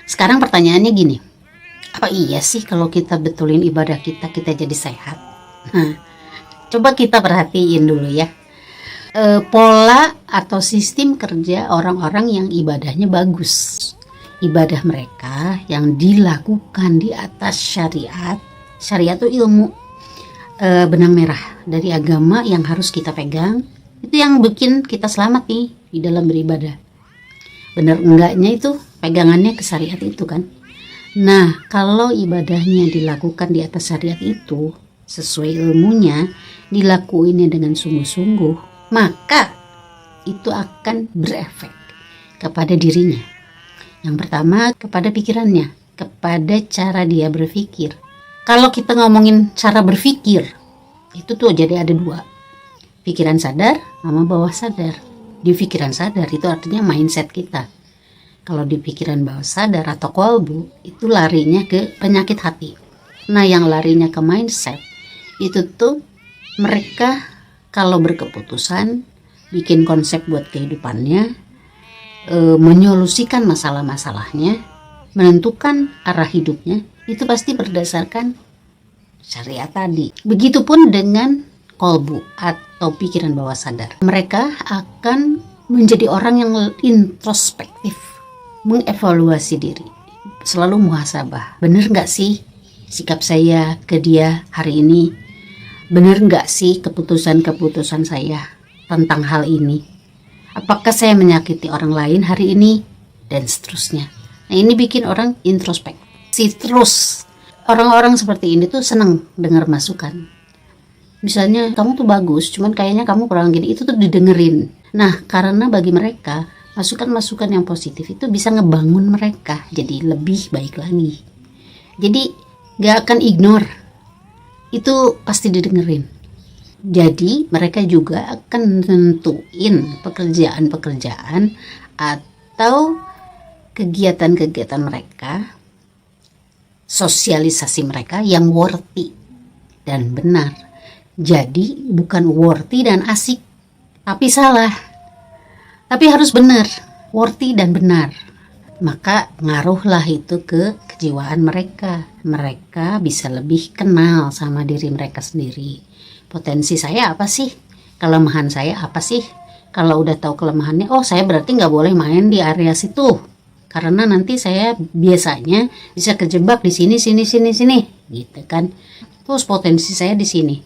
Sekarang pertanyaannya gini, apa iya sih kalau kita betulin ibadah kita jadi sehat? Nah, coba kita perhatiin dulu ya. Pola atau sistem kerja orang-orang yang ibadahnya bagus. Ibadah mereka yang dilakukan di atas syariat. Syariat itu ilmu benang merah dari agama yang harus kita pegang. Itu yang bikin kita selamat nih di dalam beribadah. Benar enggaknya itu pegangannya ke syariat itu kan. Nah, kalau ibadahnya dilakukan di atas syariat itu sesuai ilmunya, dilakuinnya dengan sungguh-sungguh, maka itu akan berefek kepada dirinya. Yang pertama, kepada pikirannya, kepada cara dia berpikir. Kalau kita ngomongin cara berpikir, itu tuh jadi ada dua. Pikiran sadar sama bawah sadar. Di pikiran sadar itu artinya mindset kita. Kalau di pikiran bawah sadar atau kolbu, itu larinya ke penyakit hati. Nah, yang larinya ke mindset, itu tuh mereka kalau berkeputusan, bikin konsep buat kehidupannya, menyolusikan masalah-masalahnya, menentukan arah hidupnya, itu pasti berdasarkan syariat tadi. Begitupun dengan kolbu atau pikiran bawah sadar. Mereka akan menjadi orang yang introspektif, mengevaluasi diri, selalu muhasabah. Bener gak sih sikap saya ke dia hari ini? Bener gak sih keputusan-keputusan saya tentang hal ini? Apakah saya menyakiti orang lain hari ini? Dan seterusnya. Nah, ini bikin orang introspeksi terus. Orang-orang seperti ini tuh senang dengar masukan. Misalnya, kamu tuh bagus, cuman kayaknya kamu kurang gini. Itu tuh didengerin. Nah, karena bagi mereka, masukan-masukan yang positif itu bisa ngebangun mereka jadi lebih baik lagi. Jadi, gak akan ignore. Itu pasti didengerin. Jadi mereka juga akan nentuin pekerjaan-pekerjaan atau kegiatan-kegiatan mereka, sosialisasi mereka yang worthy dan benar. Jadi bukan worthy dan asik, tapi salah. Tapi harus benar, worthy dan benar. Maka ngaruhlah itu ke kejiwaan mereka. Mereka bisa lebih kenal sama diri mereka sendiri. Potensi saya apa sih? Kelemahan saya apa sih? Kalau udah tahu kelemahannya, oh saya berarti nggak boleh main di area situ. Karena nanti saya biasanya bisa kejebak di sini, gitu kan. Terus potensi saya di sini.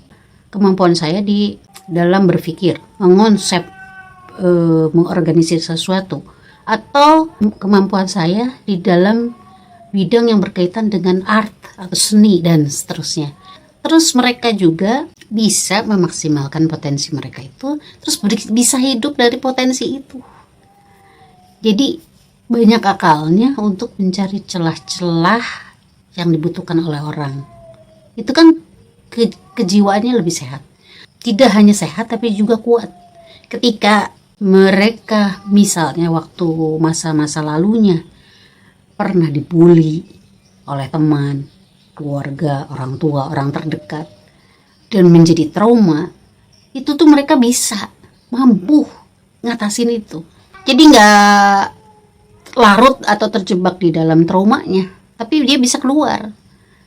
Kemampuan saya di dalam berpikir, mengonsep, mengorganisir sesuatu. Atau kemampuan saya di dalam bidang yang berkaitan dengan art atau seni dan seterusnya. Terus mereka juga bisa memaksimalkan potensi mereka itu, terus bisa hidup dari potensi itu. Jadi banyak akalnya untuk mencari celah-celah yang dibutuhkan oleh orang. Itu kan kejiwaannya lebih sehat. Tidak hanya sehat tapi juga kuat. Ketika mereka misalnya waktu masa-masa lalunya pernah dibully oleh teman, keluarga, orang tua, orang terdekat, dan menjadi trauma, itu tuh mereka bisa mampu ngatasin itu. Jadi nggak larut atau terjebak di dalam traumanya, tapi dia bisa keluar,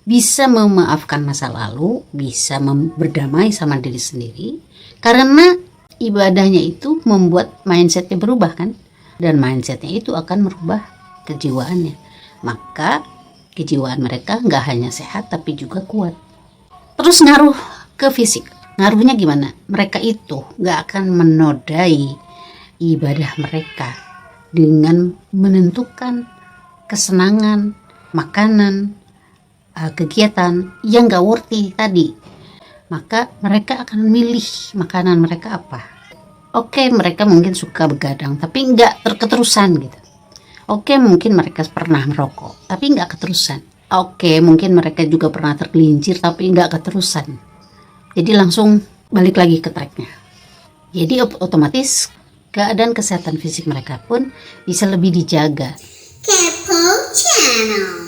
bisa memaafkan masa lalu, bisa berdamai sama diri sendiri, karena ibadahnya itu membuat mindsetnya berubah kan, dan mindsetnya itu akan merubah kejiwaannya. Maka kejiwaan mereka nggak hanya sehat tapi juga kuat. Terus ngaruh ke fisik. Ngaruhnya gimana? Mereka itu nggak akan menodai ibadah mereka dengan menentukan kesenangan, makanan, kegiatan yang nggak worthy tadi. Maka mereka akan milih makanan mereka apa. Oke, mereka mungkin suka begadang tapi nggak keterusan gitu. Oke, mungkin mereka pernah merokok tapi nggak keterusan. Oke, mungkin mereka juga pernah tergelincir tapi nggak keterusan. Jadi langsung balik lagi ke tracknya. Jadi otomatis keadaan kesehatan fisik mereka pun bisa lebih dijaga. Kepo Channel.